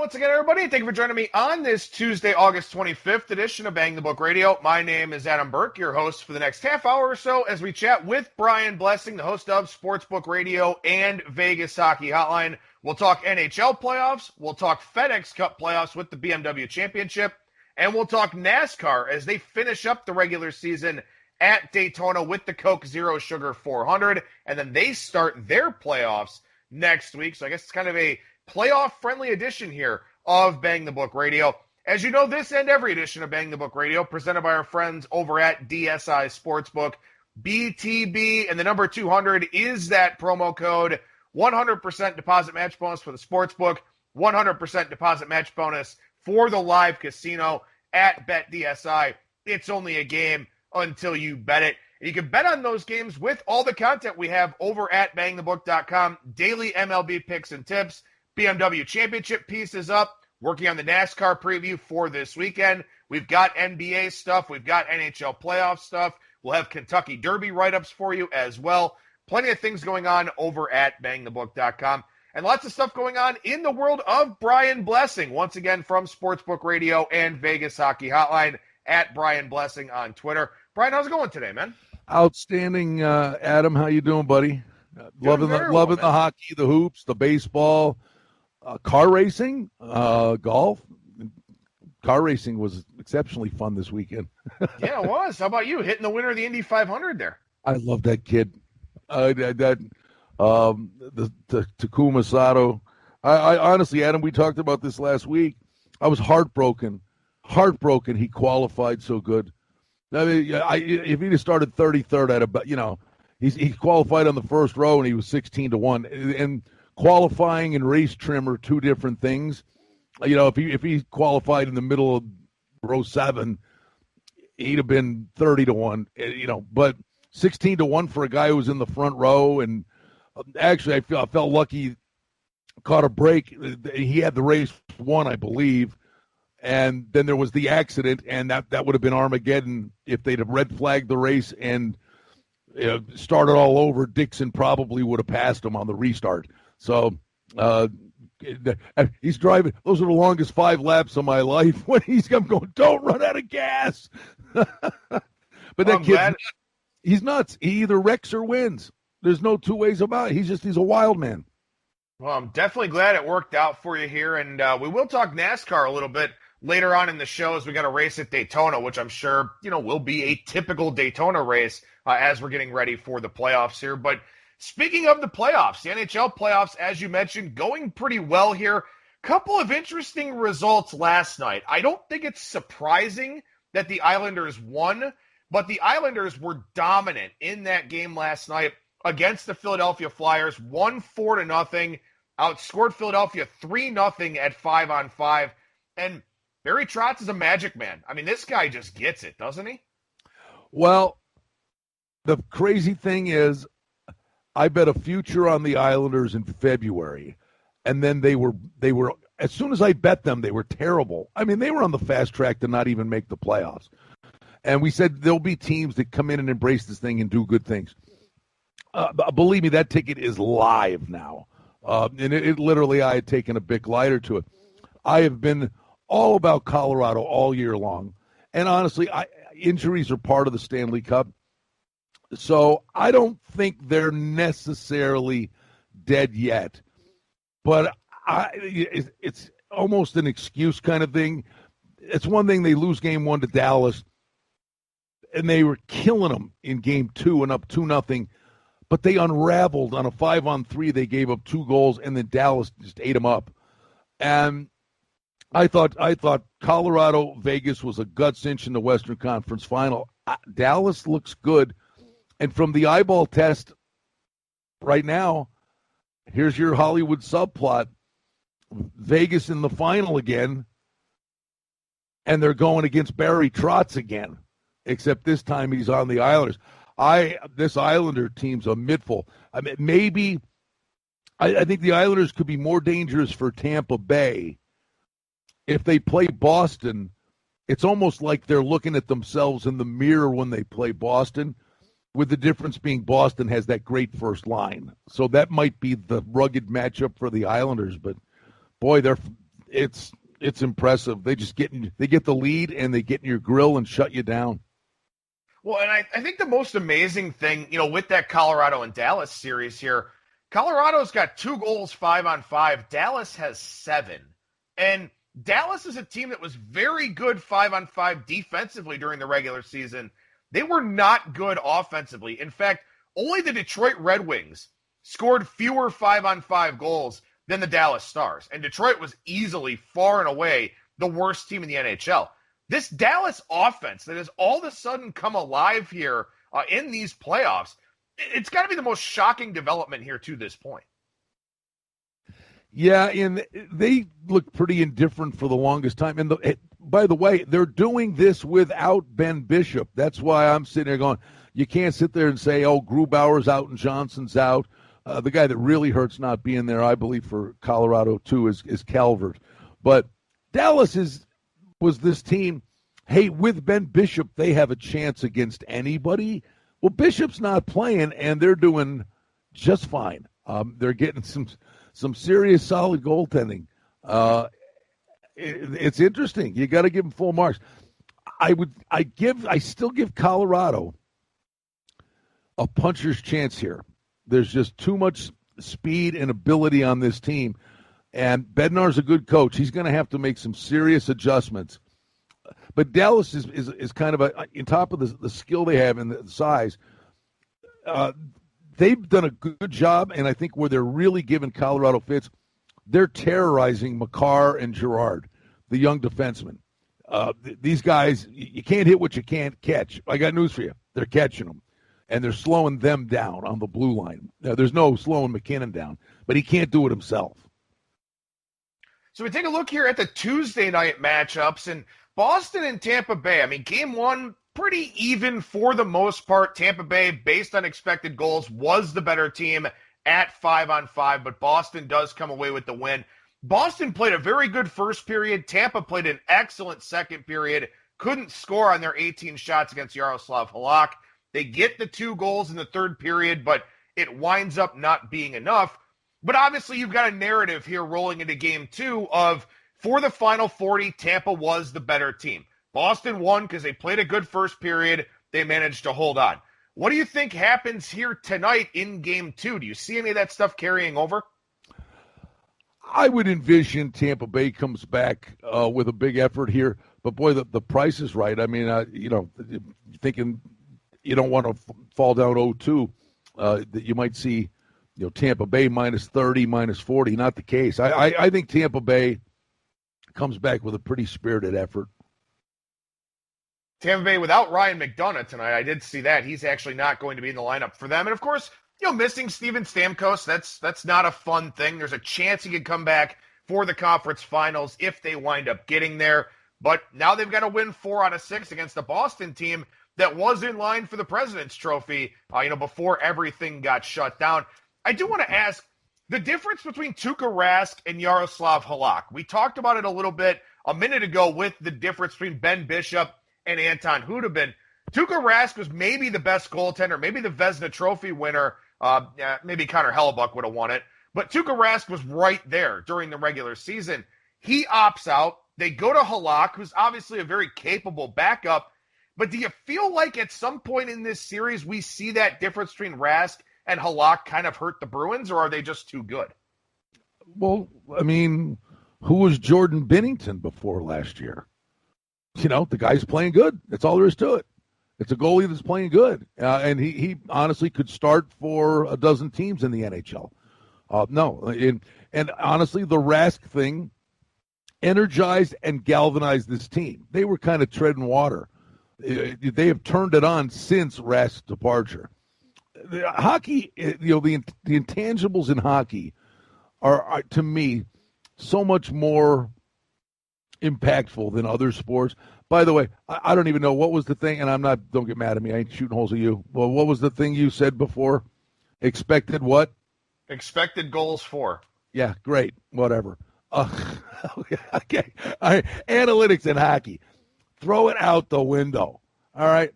once again, everybody. Thank you for joining me on this Tuesday, August 25th edition of Bang the Book Radio. My name is Adam Burke, your host for the next half hour or so as we chat with Brian Blessing, the host of Sportsbook Radio and Vegas Hockey Hotline. We'll talk NHL Playoffs, we'll talk FedEx Cup Playoffs with the BMW Championship, and we'll talk NASCAR as they finish up the regular season at Daytona with the Coke Zero Sugar 400, and then they start their playoffs next week. So I guess it's kind of a playoff-friendly edition here of Bang the Book Radio. As you know, this and every edition of Bang the Book Radio presented by our friends over at DSI Sportsbook. BTB and the number 200 is that promo code. 100% deposit match bonus for the Sportsbook. 100% deposit match bonus for the live casino at BetDSI. It's only a game until you bet it. You can bet on those games with all the content we have over at bangthebook.com. Daily MLB picks and tips. BMW Championship piece is up. Working on the NASCAR preview for this weekend. We've got NBA stuff. We've got NHL playoff stuff. We'll have Kentucky Derby write-ups for you as well. Plenty of things going on over at bangthebook.com. And lots of stuff going on in the world of Brian Blessing. Once again, from Sportsbook Radio and Vegas Hockey Hotline at Brian Blessing on Twitter. Brian, how's it going today, man? Outstanding, Adam. How you doing, buddy? Loving the hockey, the hoops, the baseball, car racing, golf. Car racing was exceptionally fun this weekend. Yeah, it was. How about you? Hitting the winner of the Indy 500 there. I love that kid. The Takuma Sato. I honestly, Adam, we talked about this last week. I was heartbroken he qualified so good. I mean, if he'd have started 33rd, I'd have, he qualified on the first row and he was 16-1. And qualifying and race trim are two different things. If he qualified in the middle of row 7, he'd have been 30-1. But 16-1 for a guy who was in the front row. And actually, I felt lucky. Caught a break. He had the race won, I believe. And then there was the accident, and that would have been Armageddon if they'd have red flagged the race and started all over. Dixon probably would have passed him on the restart. So he's driving. Those are the longest 5 laps of my life. When I'm going, don't run out of gas. But that kid, he's nuts. He either wrecks or wins. There's no two ways about it. He's a wild man. Well, I'm definitely glad it worked out for you here, and we will talk NASCAR a little bit later on in the show as we got a race at Daytona, which I'm sure, will be a typical Daytona race as we're getting ready for the playoffs here. But speaking of the playoffs, the NHL playoffs, as you mentioned, going pretty well here. Couple of interesting results last night. I don't think it's surprising that the Islanders won, but the Islanders were dominant in that game last night against the Philadelphia Flyers, won 4-0, outscored Philadelphia 3-0 at 5-on-5, and Barry Trotz is a magic man. I mean, this guy just gets it, doesn't he? Well, the crazy thing is, I bet a future on the Islanders in February, and then they were as soon as I bet them, they were terrible. I mean, they were on the fast track to not even make the playoffs. And we said there'll be teams that come in and embrace this thing and do good things. Believe me, that ticket is live now. And it literally, I had taken a big lighter to it. I have been all about Colorado all year long. And honestly, injuries are part of the Stanley Cup. So I don't think they're necessarily dead yet. But it's almost an excuse kind of thing. It's one thing they lose game 1 to Dallas, and they were killing them in game 2 and up 2-0. But they unraveled on a 5-on-3. They gave up 2 goals, and then Dallas just ate them up. And I thought Colorado Vegas was a gut cinch in the Western Conference Final. Dallas looks good, and from the eyeball test right now, here's your Hollywood subplot: Vegas in the final again, and they're going against Barry Trotz again. Except this time he's on the Islanders. This Islander team's a midful. I mean, maybe I think the Islanders could be more dangerous for Tampa Bay if they play Boston. It's almost like they're looking at themselves in the mirror when they play Boston, with the difference being Boston has that great first line. So that might be the rugged matchup for the Islanders. But boy, it's impressive. They get the lead and they get in your grill and shut you down. Well, and I think the most amazing thing, with that Colorado and Dallas series here, Colorado's got 2 goals 5-on-5. Dallas has 7. And Dallas is a team that was very good 5-on-5 defensively during the regular season. They were not good offensively. In fact, only the Detroit Red Wings scored fewer 5-on-5 goals than the Dallas Stars. And Detroit was easily, far and away, the worst team in the NHL. This Dallas offense that has all of a sudden come alive here in these playoffs, it's got to be the most shocking development here to this point. Yeah, and they look pretty indifferent for the longest time. And by the way, they're doing this without Ben Bishop. That's why I'm sitting there going, you can't sit there and say, oh, Grubauer's out and Johnson's out. The guy that really hurts not being there, I believe, for Colorado, too, is Calvert. But Dallas was this team, hey, with Ben Bishop, they have a chance against anybody. Well, Bishop's not playing, and they're doing just fine. They're getting some serious solid goaltending. It's interesting. You got to give them full marks. I still give Colorado a puncher's chance here. There's just too much speed and ability on this team. And Bednar's a good coach. He's going to have to make some serious adjustments. But Dallas is kind of on top of the skill they have and the size. They've done a good job, and I think where they're really giving Colorado fits, they're terrorizing Makar and Girard, the young defensemen. These guys, you can't hit what you can't catch. I got news for you. They're catching them. And they're slowing them down on the blue line. Now, there's no slowing McKinnon down, but he can't do it himself. So we take a look here at the Tuesday night matchups, and Boston and Tampa Bay. I mean, game one, pretty even for the most part. Tampa Bay, based on expected goals, was the better team at 5-on-5, but Boston does come away with the win. Boston played a very good first period. Tampa played an excellent second period. Couldn't score on their 18 shots against Yaroslav Halak. They get the 2 goals in the third period, but it winds up not being enough. But obviously, you've got a narrative here rolling into game 2 of, for the final 40, Tampa was the better team. Boston won because they played a good first period. They managed to hold on. What do you think happens here tonight in game 2? Do you see any of that stuff carrying over? I would envision Tampa Bay comes back with a big effort here. But, boy, the price is right. I mean, thinking you don't want to fall down 0-2, that you might see Tampa Bay minus 30, minus 40. Not the case. I think Tampa Bay comes back with a pretty spirited effort. Tampa Bay without Ryan McDonough tonight. I did see that. He's actually not going to be in the lineup for them. And, of course, missing Steven Stamkos, that's not a fun thing. There's a chance he could come back for the conference finals if they wind up getting there. But now they've got to win 4 out of 6 against the Boston team that was in line for the President's Trophy, before everything got shut down. I do want to ask, the difference between Tuukka Rask and Yaroslav Halak. We talked about it a little bit a minute ago with the difference between Ben Bishop and Anton Hudobin. Tuukka Rask was maybe the best goaltender, maybe the Vezina Trophy winner. Maybe Connor Hellebuck would have won it. But Tuukka Rask was right there during the regular season. He opts out. They go to Halak, who's obviously a very capable backup. But do you feel like at some point in this series we see that difference between Rask and Halak kind of hurt the Bruins, or are they just too good? Well, I mean, who was Jordan Binnington before last year? The guy's playing good. That's all there is to it. It's a goalie that's playing good. And he honestly could start for a dozen teams in the NHL. And honestly, the Rask thing energized and galvanized this team. They were kind of treading water. They have turned it on since Rask's departure. Hockey, the intangibles in hockey are, to me, so much more impactful than other sports. By the way, I don't even know what was the thing, and don't get mad at me. I ain't shooting holes at you. Well, what was the thing you said before? Expected what? Expected goals for. Yeah, great. Whatever. Okay. All right. Analytics in hockey. Throw it out the window. All right.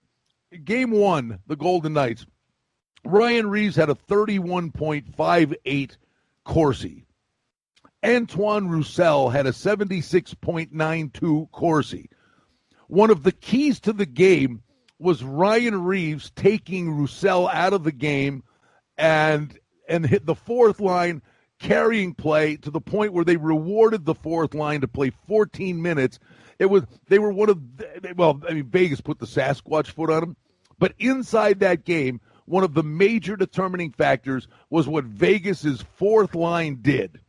Game 1, the Golden Knights. Ryan Reeves had a 31.58 Corsi. Antoine Roussel had a 76.92 Corsi. One of the keys to the game was Ryan Reeves taking Roussel out of the game and hit the fourth line carrying play to the point where they rewarded the fourth line to play 14 minutes. Vegas put the Sasquatch foot on them, but inside that game, one of the major determining factors was what Vegas's fourth line did.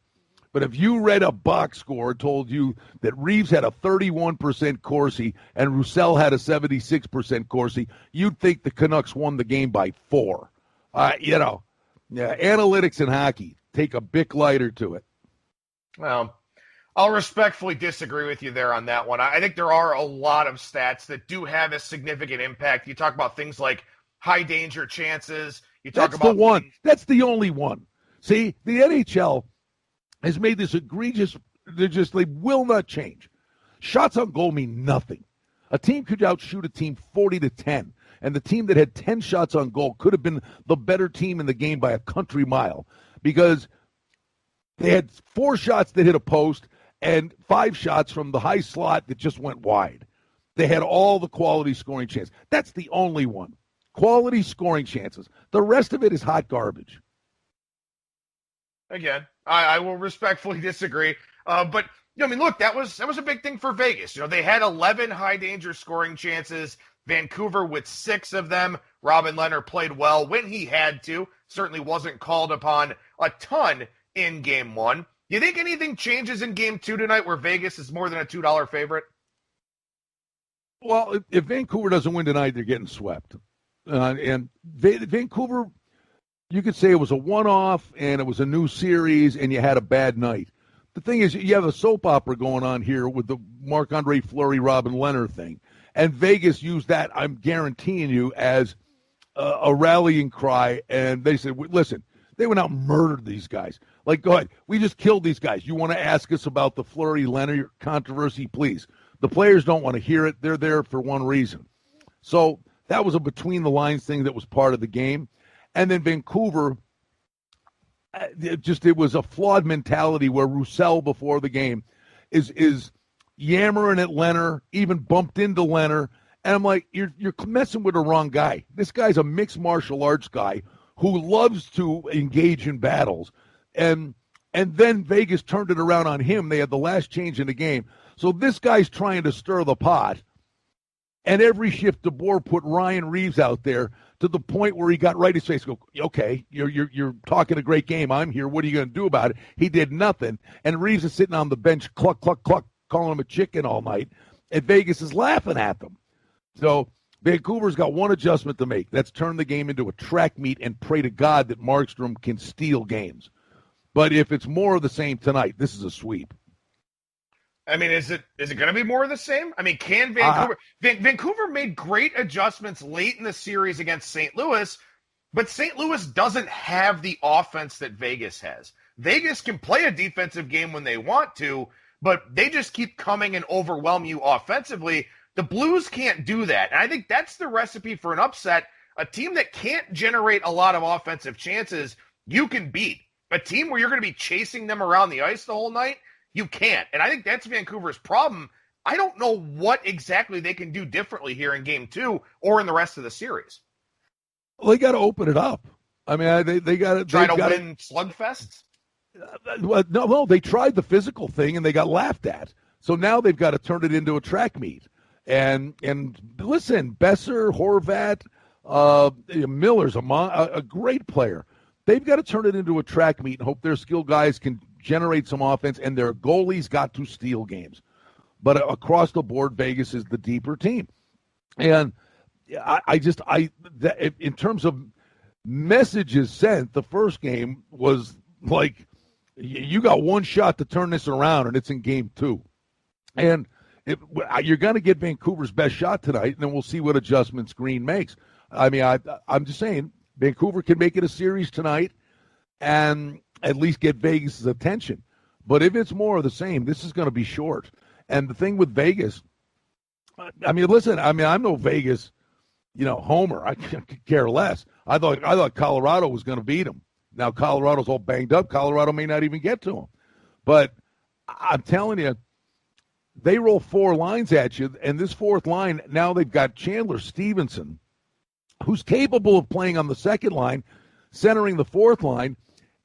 But if you read a box score told you that Reeves had a 31% Corsi and Roussel had a 76% Corsi, you'd think the Canucks won the game by 4. Analytics in hockey, take a Bic lighter to it. Well, I'll respectfully disagree with you there on that one. I think there are a lot of stats that do have a significant impact. You talk about things like high danger chances. That's the one. That's the only one. See, the NHL has made this egregious, they will not change. Shots on goal mean nothing. A team could outshoot a team 40-10, and the team that had 10 shots on goal could have been the better team in the game by a country mile because they had 4 shots that hit a post and 5 shots from the high slot that just went wide. They had all the quality scoring chances. That's the only one. Quality scoring chances. The rest of it is hot garbage. Again, I will respectfully disagree. But look, that was a big thing for Vegas. They had 11 high danger scoring chances. Vancouver with 6 of them. Robin Leonard played well when he had to. Certainly wasn't called upon a ton in Game 1. You think anything changes in Game 2 tonight where Vegas is more than a $2 favorite? Well, if Vancouver doesn't win tonight, they're getting swept. And Vancouver, you could say it was a one-off and it was a new series and you had a bad night. The thing is, you have a soap opera going on here with the Marc-Andre Fleury, Robin Leonard thing. And Vegas used that, I'm guaranteeing you, as a rallying cry. And they said, listen, they went out and murdered these guys. Like, go ahead. We just killed these guys. You want to ask us about the Fleury-Leonard controversy? Please. The players don't want to hear it. They're there for one reason. So that was a between-the-lines thing that was part of the game. And then Vancouver, it was a flawed mentality where Roussel before the game is yammering at Leonard, even bumped into Leonard. And I'm like, you're messing with the wrong guy. This guy's a mixed martial arts guy who loves to engage in battles. And then Vegas turned it around on him. They had the last change in the game. So this guy's trying to stir the pot. And every shift DeBoer put Ryan Reeves out there to the point where he got right in his face. Go, okay, you're talking a great game. I'm here. What are you going to do about it? He did nothing. And Reeves is sitting on the bench, cluck, cluck, cluck, calling him a chicken all night. And Vegas is laughing at them. So Vancouver's got one adjustment to make. That's turn the game into a track meet and pray to God that Markstrom can steal games. But if it's more of the same tonight, this is a sweep. I mean, is it going to be more of the same? I mean, can Vancouver Vancouver made great adjustments late in the series against St. Louis, but St. Louis doesn't have the offense that Vegas has. Vegas can play a defensive game when they want to, but they just keep coming and overwhelm you offensively. The Blues can't do that. And I think that's the recipe for an upset. A team that can't generate a lot of offensive chances, you can beat. A team where you're going to be chasing them around the ice the whole night, you can't. And I think that's Vancouver's problem. I don't know what exactly they can do differently here in Game 2 or in the rest of the series. Well, they got to open it up. I mean, they got to try to win slugfests. No, they tried the physical thing and they got laughed at. So now they've got to turn it into a track meet. And listen, Besser, Horvat, Miller's a great player. They've got to turn it into a track meet and hope their skilled guys can generate some offense, and their goalies got to steal games. But across the board, Vegas is the deeper team. And in terms of messages sent, the first game was like, you got one shot to turn this around, and it's in Game 2. And you're going to get Vancouver's best shot tonight, and then we'll see what adjustments Green makes. I mean, I'm just saying, Vancouver can make it a series tonight and at least get Vegas' attention. But if it's more of the same, this is going to be short. And the thing with Vegas, I mean, listen, I'm no Vegas, homer. I could care less. I thought Colorado was going to beat them. Now Colorado's all banged up. Colorado may not even get to them. But I'm telling you, they roll 4 lines at you, and this fourth line, now they've got Chandler Stevenson, who's capable of playing on the second line, centering the fourth line,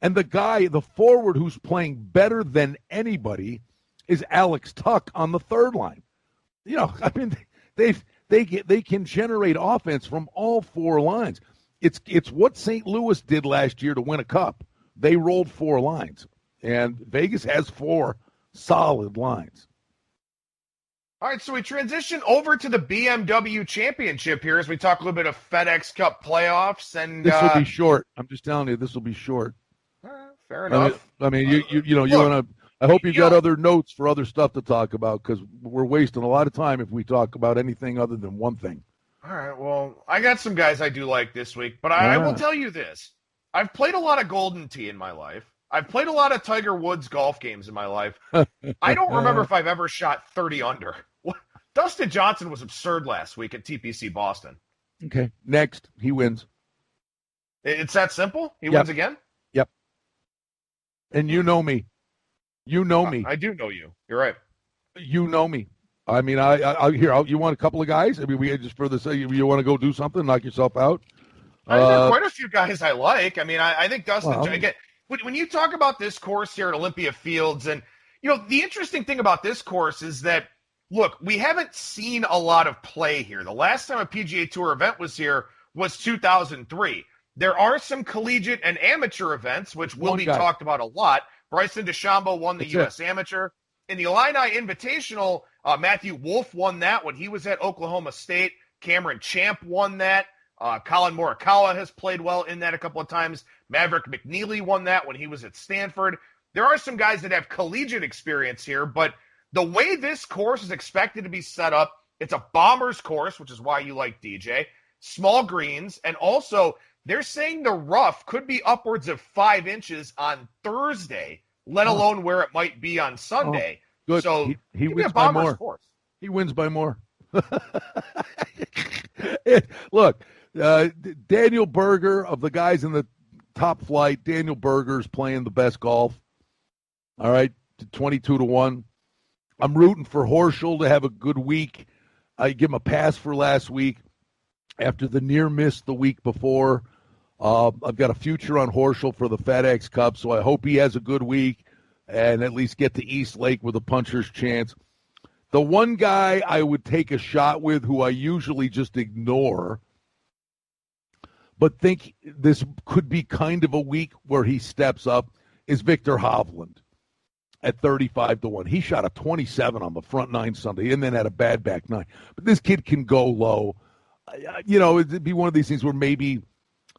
and the forward who's playing better than anybody is Alex Tuck on the third line. I mean, they can generate offense from all 4 lines. It's what St. Louis did last year to win a cup. They rolled 4 lines, and Vegas has 4 solid lines. All right, so we transition over to the BMW Championship here as we talk a little bit of FedEx Cup Playoffs. And this will be short. I'm just telling you, this will be short. Fair enough. I mean, you want to. I hope you got other notes for other stuff to talk about, because we're wasting a lot of time if we talk about anything other than one thing. All right, well, I got some guys I do like this week, but I will tell you this. I've played a lot of Golden Tee in my life. I've played a lot of Tiger Woods golf games in my life. I don't remember if I've ever shot 30 under. Dustin Johnson was absurd last week at TPC Boston. Okay, next, he wins. It's that simple? He wins again? Yep. And you know me. You know me. I do know you. You're right. You know me. I mean, you want a couple of guys? I mean, we just for the sake, you want to go do something, knock yourself out? There are quite a few guys I like. I mean, I think Dustin. Again, when you talk about this course here at Olympia Fields, and the interesting thing about this course is that, look, we haven't seen a lot of play here. The last time a PGA Tour event was here was 2003. There are some collegiate and amateur events, which will be talked about a lot. Bryson DeChambeau won the U.S. Amateur. In the Illini Invitational, Matthew Wolff won that when he was at Oklahoma State. Cameron Champ won that. Colin Morikawa has played well in that a couple of times. Maverick McNeely won that when he was at Stanford. There are some guys that have collegiate experience here, but the way this course is expected to be set up, it's a bomber's course, which is why you like DJ, small greens, and also they're saying the rough could be upwards of 5 inches on Thursday, let alone where it might be on Sunday. Good. So he wins by more. Course. He wins by more. Look, Daniel Berger, of the guys in the top flight, Daniel Berger's playing the best golf. All right, 22-1. I'm rooting for Horschel to have a good week. I give him a pass for last week after the near miss the week before. I've got a future on Horschel for the FedEx Cup, so I hope he has a good week and at least get to East Lake with a puncher's chance. The one guy I would take a shot with, who I usually just ignore, but think this could be kind of a week where he steps up, is Victor Hovland at 35-1. He shot a 27 on the front nine Sunday and then had a bad back nine. But this kid can go low. It'd be one of these things where maybe,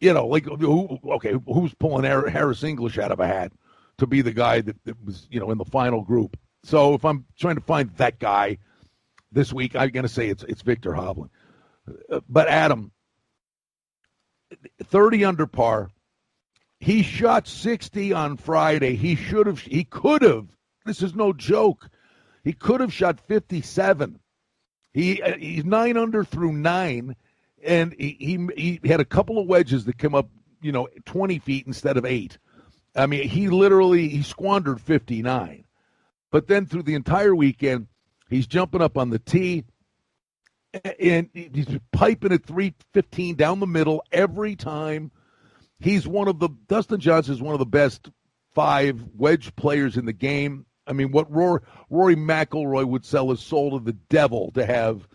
who's pulling Harris English out of a hat to be the guy that was, in the final group. So if I'm trying to find that guy this week, I'm going to say it's Victor Hovland. But Adam, 30 under par. He shot 60 on Friday. He could have. This is no joke. He could have shot 57. He's 9 under through 9, and he had a couple of wedges that came up, 20 feet instead of 8. I mean, he squandered 59. But then through the entire weekend, he's jumping up on the tee, and he's piping at 315 down the middle every time. Dustin Johnson is one of the best 5 wedge players in the game. I mean, what Rory McIlroy would sell his soul to the devil to have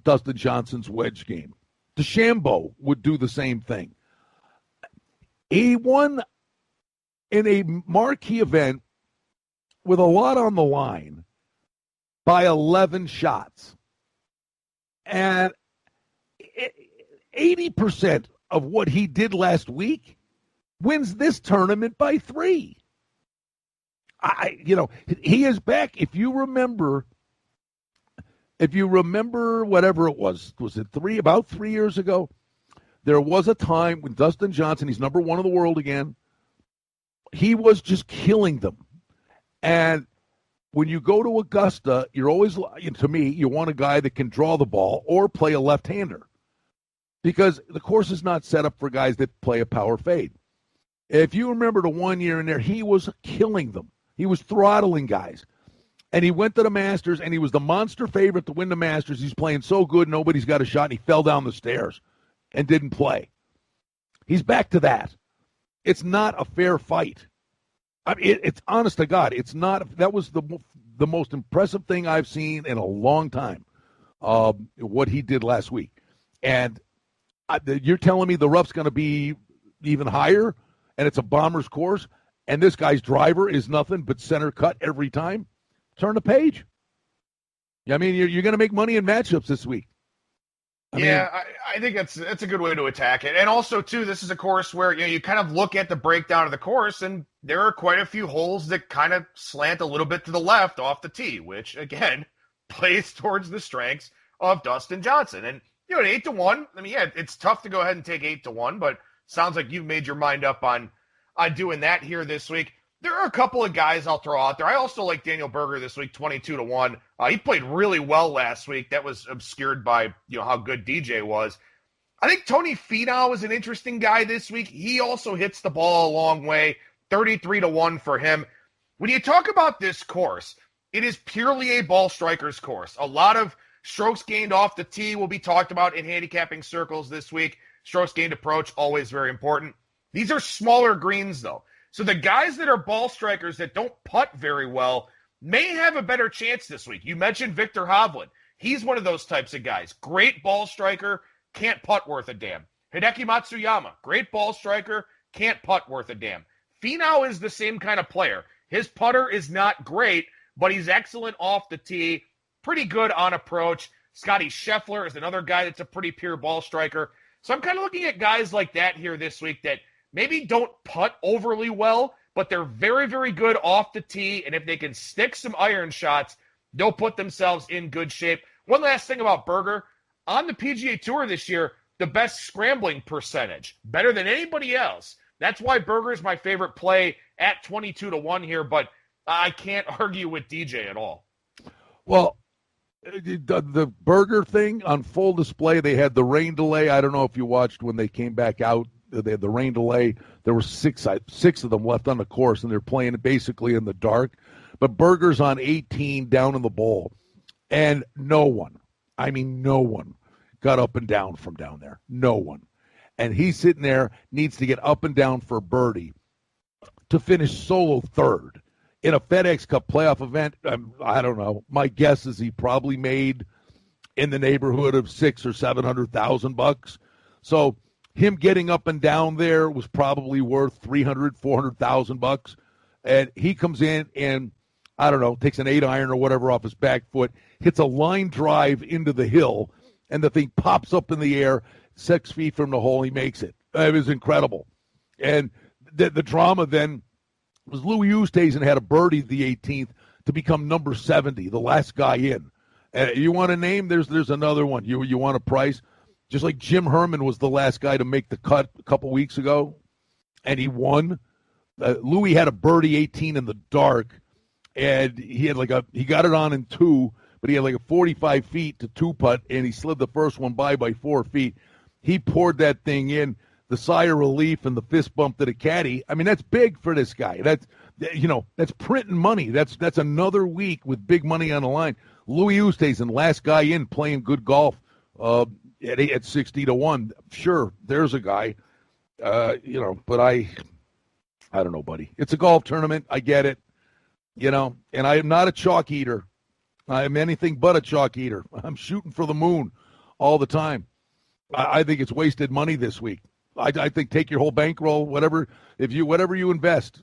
Dustin Johnson's wedge game. DeChambeau would do the same thing. He won in a marquee event with a lot on the line by 11 shots. And 80% of what he did last week wins this tournament by 3. He is back. If you remember whatever it was it about 3 years ago? There was a time when Dustin Johnson, he's number 1 in the world again, he was just killing them. And when you go to Augusta, you're always, to me, you want a guy that can draw the ball or play a left-hander, because the course is not set up for guys that play a power fade. If you remember the one year in there, he was killing them. He was throttling guys. And he went to the Masters, and he was the monster favorite to win the Masters. He's playing so good, nobody's got a shot, and he fell down the stairs and didn't play. He's back to that. It's not a fair fight. I mean, it's honest to God. It's not. That was the most impressive thing I've seen in a long time, what he did last week. And you're telling me the rough's going to be even higher, and it's a bomber's course, and this guy's driver is nothing but center cut every time? Turn the page. I mean, you're going to make money in matchups this week. I think that's a good way to attack it. And also, too, this is a course where you kind of look at the breakdown of the course, and there are quite a few holes that kind of slant a little bit to the left off the tee, which, again, plays towards the strengths of Dustin Johnson. And, at 8-1, I mean, it's tough to go ahead and take 8-1, but sounds like you've made your mind up on doing that here this week. There are a couple of guys I'll throw out there. I also like Daniel Berger this week, 22-1. He played really well last week. That was obscured by how good DJ was. I think Tony Finau is an interesting guy this week. He also hits the ball a long way, 33-1 for him. When you talk about this course, it is purely a ball striker's course. A lot of strokes gained off the tee will be talked about in handicapping circles this week. Strokes gained approach, always very important. These are smaller greens, though. So the guys that are ball strikers that don't putt very well may have a better chance this week. You mentioned Victor Hovland. He's one of those types of guys. Great ball striker, can't putt worth a damn. Hideki Matsuyama, great ball striker, can't putt worth a damn. Finau is the same kind of player. His putter is not great, but he's excellent off the tee, pretty good on approach. Scotty Scheffler is another guy that's a pretty pure ball striker. So I'm kind of looking at guys like that here this week that maybe don't putt overly well, but they're very, very good off the tee, and if they can stick some iron shots, they'll put themselves in good shape. One last thing about Berger. On the PGA Tour this year, the best scrambling percentage, better than anybody else. That's why Berger is my favorite play at 22-1 here, but I can't argue with DJ at all. Well, the Berger thing on full display, they had the rain delay. I don't know if you watched when they came back out. They had the rain delay. There were six of them left on the course, and they're playing basically in the dark. But Berger's on 18 down in the bowl, and no one got up and down from down there. No one. And he's sitting there, needs to get up and down for birdie to finish solo third in a FedEx Cup playoff event. I don't know. My guess is he probably made in the neighborhood of $600,000 or $700,000. So him getting up and down there was probably worth $300,000, $400,000. And he comes in and, I don't know, takes an 8-iron or whatever off his back foot, hits a line drive into the hill, and the thing pops up in the air 6 feet from the hole. He makes it. It was incredible. And the drama then was Louis Oosthuizen had a birdie the 18th to become number 70, the last guy in. You want a name? There's another one. You want a price? Just like Jim Herman was the last guy to make the cut a couple weeks ago, and he won. Louis had a birdie 18 in the dark, and he got it on in 2, but he had like a 45 feet to 2-putt, and he slid the first one by 4 feet. He poured that thing in, the sigh of relief and the fist bump to the caddy. I mean, that's big for this guy. That's printing money. That's another week with big money on the line. Louis Oosthuizen, last guy in, playing good golf at 60-1. Sure, there's a guy, but I don't know, buddy. It's a golf tournament. I get it, and I am not a chalk eater. I am anything but a chalk eater. I'm shooting for the moon all the time. I think it's wasted money this week. I think take your whole bankroll, whatever you invest.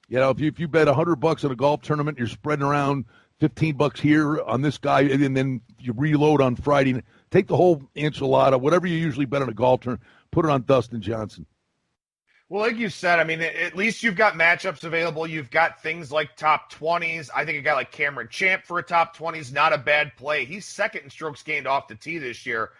If you bet $100 in a golf tournament, you're spreading around $15 here on this guy, and then you reload on Friday. Take the whole enchilada, whatever you usually bet on a golf tournament, put it on Dustin Johnson. Well, like you said, I mean, at least you've got matchups available. You've got things like top 20s. I think a guy like Cameron Champ for a top 20 is not a bad play. He's second in strokes gained off the tee this year.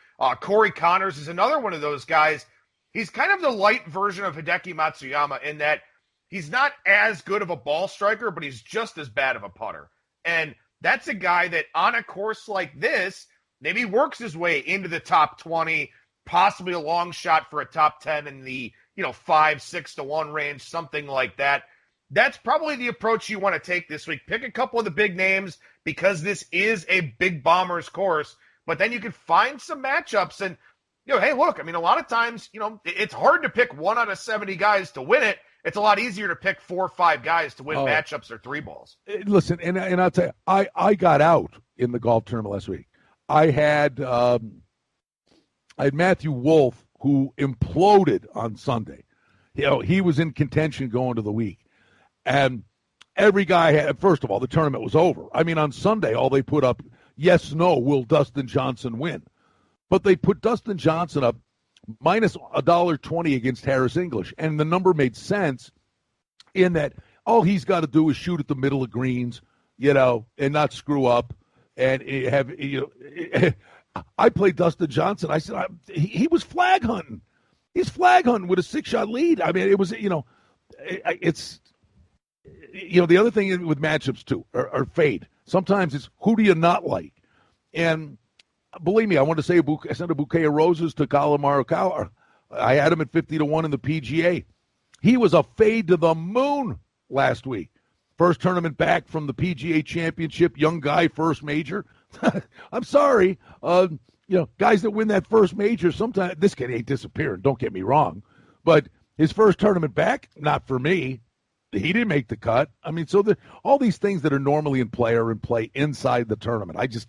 Corey Connors is another one of those guys. He's kind of the light version of Hideki Matsuyama in that he's not as good of a ball striker, but he's just as bad of a putter. And that's a guy that on a course like this maybe works his way into the top 20, possibly a long shot for a top 10 in the 5-6-1 range, something like that. that's probably the approach you want to take this week. Pick a couple of the big names because this is a big Bombers course, but then you can find some matchups. And, hey, look, I mean, a lot of times, it's hard to pick 1 out of 70 guys to win it. It's a lot easier to pick 4 or 5 guys to win matchups or 3 balls. Listen, and I'll tell you, I got out in the golf tournament last week. I had Matthew Wolff, who imploded on Sunday. He was in contention going to the week. And every guy had, first of all, the tournament was over. I mean, on Sunday, all they put up, yes, no, will Dustin Johnson win? But they put Dustin Johnson up minus $1.20 against Harris English. And the number made sense in that all he's got to do is shoot at the middle of greens, and not screw up. And have, I played Dustin Johnson. I said, he was flag hunting. He's flag hunting with a 6-shot lead. I mean, it was, it's, the other thing with matchups, too, are fade. Sometimes it's who do you not like? And believe me, I want to say I sent a bouquet of roses to Colin Morikawa. I had him at 50-1 in the PGA. He was a fade to the moon last week. First tournament back from the PGA Championship, young guy, first major. I'm sorry. Guys that win that first major, sometimes this kid ain't disappearing, don't get me wrong. But his first tournament back, not for me. He didn't make the cut. I mean, so all these things that are normally in play are in play inside the tournament. I just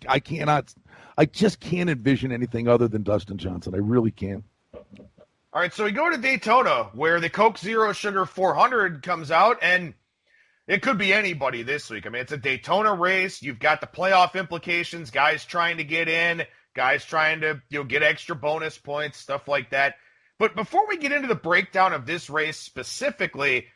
can't envision anything other than Dustin Johnson. I really can't. All right, so we go to Daytona, where the Coke Zero Sugar 400 comes out, and it could be anybody this week. I mean, it's a Daytona race. You've got the playoff implications, guys trying to get in, guys trying to get extra bonus points, stuff like that. But before we get into the breakdown of this race specifically,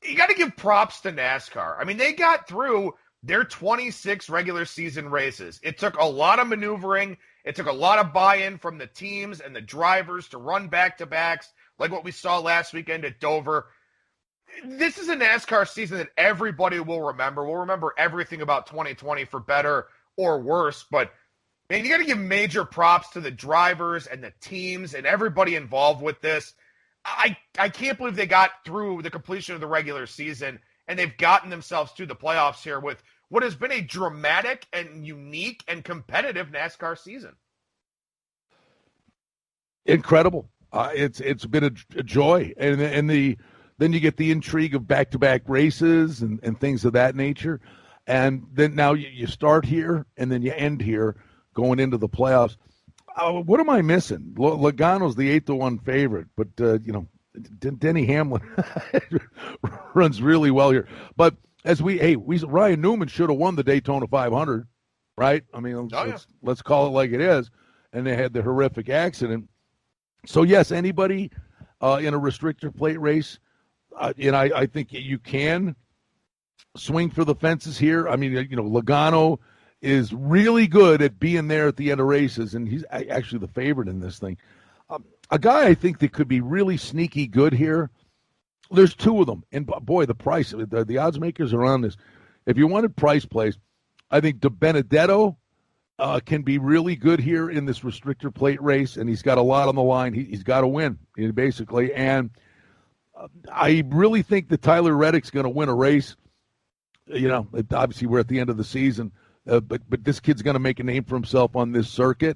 you got to give props to NASCAR. I mean, they got through their 26 regular season races. It took a lot of maneuvering. It took a lot of buy-in from the teams and the drivers to run back-to-backs like what we saw last weekend at Dover. This is a NASCAR season that everybody will remember. We'll remember everything about 2020 for better or worse. But, man, you got to give major props to the drivers and the teams and everybody involved with this. I can't believe they got through the completion of the regular season, and they've gotten themselves to the playoffs here with what has been a dramatic and unique and competitive NASCAR season. Incredible. It's been a joy. And then you get the intrigue of back-to-back races and things of that nature. And then now you start here, and then you end here going into the playoffs. What am I missing? Logano's the 8-1 favorite, but Denny Hamlin runs really well here. But as Ryan Newman should have won the Daytona 500, right? I mean, let's call it like it is. And they had the horrific accident. So yes, anybody in a restrictor plate race, and I think you can swing for the fences here. I mean, Logano is really good at being there at the end of races, and he's actually the favorite in this thing. A guy I think that could be really sneaky good here, there's 2 of them. And, boy, the price, the odds makers are on this. If you wanted price plays, I think DiBenedetto can be really good here in this restrictor plate race, and he's got a lot on the line. He's got to win, basically. And I really think that Tyler Reddick's going to win a race. Obviously we're at the end of the season. But this kid's going to make a name for himself on this circuit.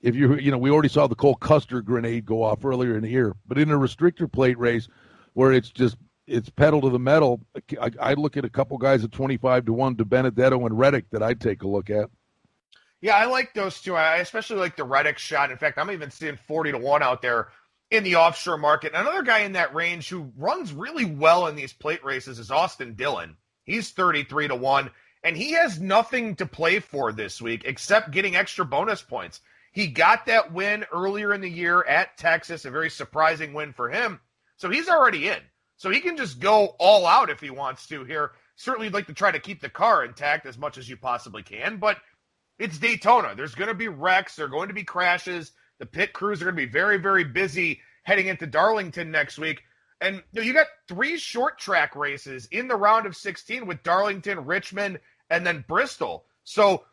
If we already saw the Cole Custer grenade go off earlier in the year. But in a restrictor plate race where it's pedal to the metal, I look at a couple guys at 25-1, DiBenedetto and Reddick, that I'd take a look at. Yeah, I like those two. I especially like the Reddick shot. In fact, I'm even seeing 40-1 out there in the offshore market. Another guy in that range who runs really well in these plate races is Austin Dillon. He's 33-1. And he has nothing to play for this week except getting extra bonus points. He got that win earlier in the year at Texas, a very surprising win for him. So he's already in. So he can just go all out if he wants to here. Certainly you'd like to try to keep the car intact as much as you possibly can, but it's Daytona. There's going to be wrecks. There are going to be crashes. The pit crews are going to be very, very busy heading into Darlington next week. And you got 3 short track races in the round of 16 with Darlington, Richmond, and then Bristol. So,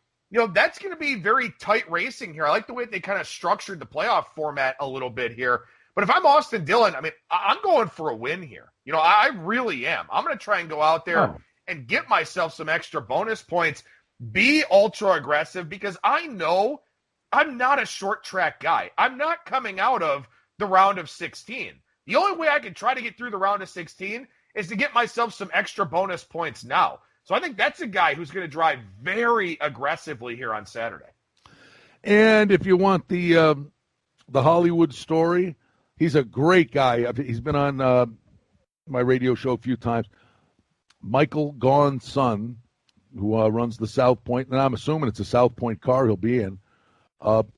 that's going to be very tight racing here. I like the way they kind of structured the playoff format a little bit here. But if I'm Austin Dillon, I mean, I'm going for a win here. I really am. I'm going to try and go out there and get myself some extra bonus points, be ultra aggressive, because I know I'm not a short track guy. I'm not coming out of the round of 16. The only way I can try to get through the round of 16 is to get myself some extra bonus points now. So I think that's a guy who's going to drive very aggressively here on Saturday. And if you want the Hollywood story, he's a great guy. He's been on my radio show a few times. Michael Gaughan's son, who runs the South Point, and I'm assuming it's a South Point car he'll be in.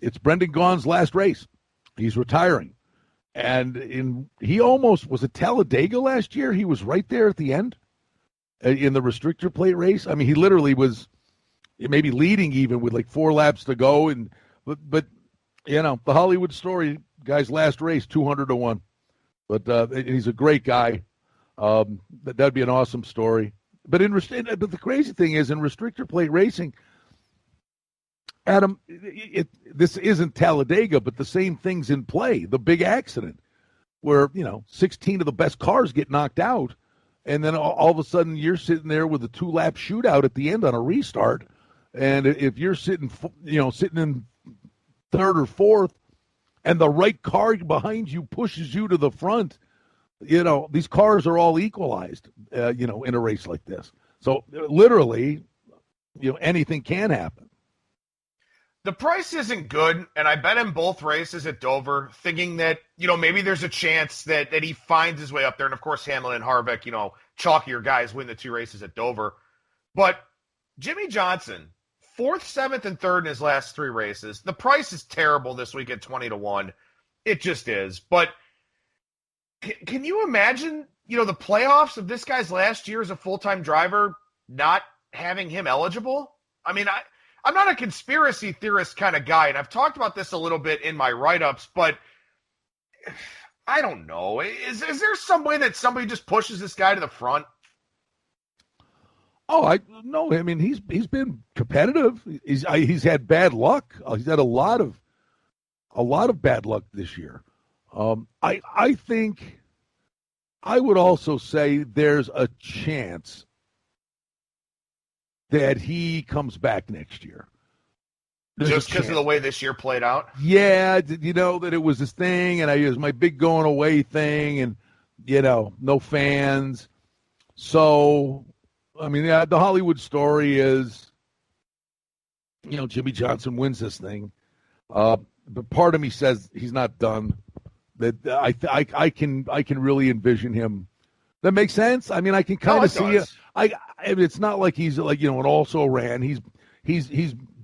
It's Brendan Gaughan's last race. He's retiring. And he almost was at Talladega last year. He was right there at the end in the restrictor plate race. I mean, he literally was maybe leading even with like 4 laps to go. But the Hollywood story, guy's last race, 200-1. But he's a great guy. That'd be an awesome story. But but the crazy thing is, in restrictor plate racing, Adam, this isn't Talladega, but the same thing's in play. The big accident where, 16 of the best cars get knocked out, and then all of a sudden you're sitting there with a 2-lap shootout at the end on a restart. And if you're sitting in third or fourth, and the right car behind you pushes you to the front, these cars are all equalized, in a race like this. So literally, anything can happen. The price isn't good, and I bet him both races at Dover, thinking that, maybe there's a chance that he finds his way up there. And, of course, Hamlin and Harvick, chalkier guys win the 2 races at Dover. But Jimmy Johnson, 4th, 7th, and 3rd in his last 3 races. The price is terrible this week at 20-1. It just is. But can you imagine, the playoffs of this guy's last year as a full-time driver not having him eligible? I mean, I'm not a conspiracy theorist kind of guy, and I've talked about this a little bit in my write-ups, but I don't know. Is there some way that somebody just pushes this guy to the front? Oh, no. I mean, he's been competitive. He's had bad luck. He's had a lot of bad luck this year. I think I would also say there's a chance that he comes back next year. Just because of the way this year played out? Yeah, that it was this thing, and it was my big going away thing, and, no fans. So, I mean, the Hollywood story is, Jimmy Johnson wins this thing. But part of me says he's not done. That I can really envision him. That makes sense. I mean, I can kind of see it. It's not like he's like an also-ran. He's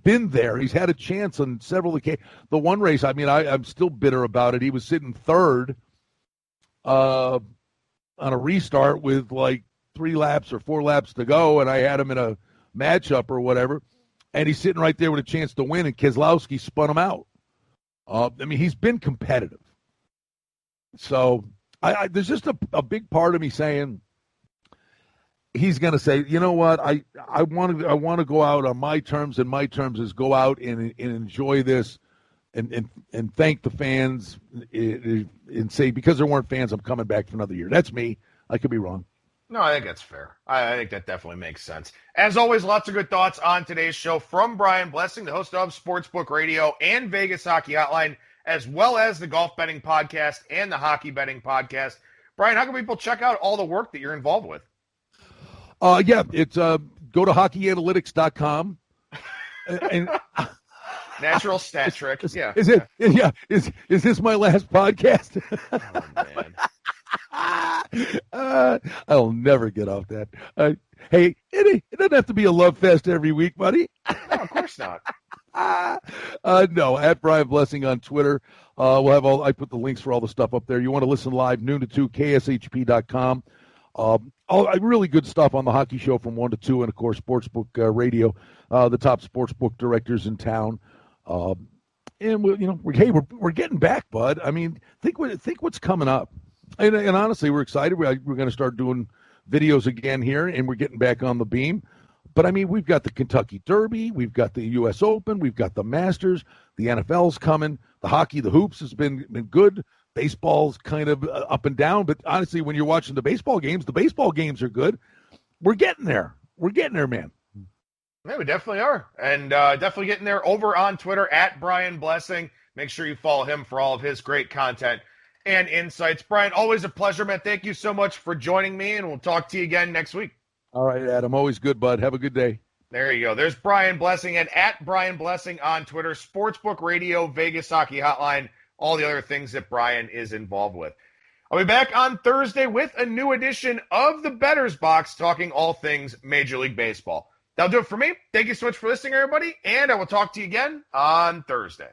been there. He's had a chance on several occasions. The one race, I mean, I'm still bitter about it. He was sitting 3rd on a restart with like 3 laps or 4 laps to go, and I had him in a matchup or whatever, and he's sitting right there with a chance to win, and Keselowski spun him out. I mean, he's been competitive. So there's just a big part of me saying he's going to say, you know what, I want to go out on my terms, and my terms is go out and enjoy this and thank the fans and say, because there weren't fans, I'm coming back for another year. That's me. I could be wrong. No, I think that's fair. I think that definitely makes sense. As always, lots of good thoughts on today's show from Brian Blessing, the host of Sportsbook Radio and Vegas Hockey Hotline, as well as the Golf Betting Podcast and the Hockey Betting Podcast. Brian, how can people check out all the work that you're involved with? Yeah, it's go to hockeyanalytics.com. and Natural stat trick. Yeah. Is it? Yeah. Is this my last podcast? Oh, man. I'll never get off that. Hey, it doesn't have to be a love fest every week, buddy. No, of course not. No, at Brian Blessing on Twitter. We'll have I put the links for all the stuff up there. You want to listen live, noon to 2, kshp.com. Really good stuff on the hockey show from 1 to 2, and of course Sportsbook Radio, the top sportsbook directors in town. And we're getting back, bud. I mean, think what's coming up. And honestly, we're excited. We're going to start doing videos again here, and we're getting back on the beam. But, I mean, we've got the Kentucky Derby. We've got the U.S. Open. We've got the Masters. The NFL's coming. The hockey, the hoops has been good. baseball's kind of up and down. But honestly, when you're watching the baseball games are good. We're getting there. We're getting there, man. Yeah, we definitely are. And definitely getting there over on Twitter at Brian Blessing. Make sure you follow him for all of his great content and insights. Brian, always a pleasure, man. Thank you so much for joining me, and we'll talk to you again next week. All right, Adam. Always good, bud. Have a good day. There you go. There's Brian Blessing and at Brian Blessing on Twitter, Sportsbook Radio, Vegas Hockey Hotline, all the other things that Brian is involved with. I'll be back on Thursday with a new edition of the Bettor's Box, talking all things Major League Baseball. That'll do it for me. Thank you so much for listening, everybody, and I will talk to you again on Thursday.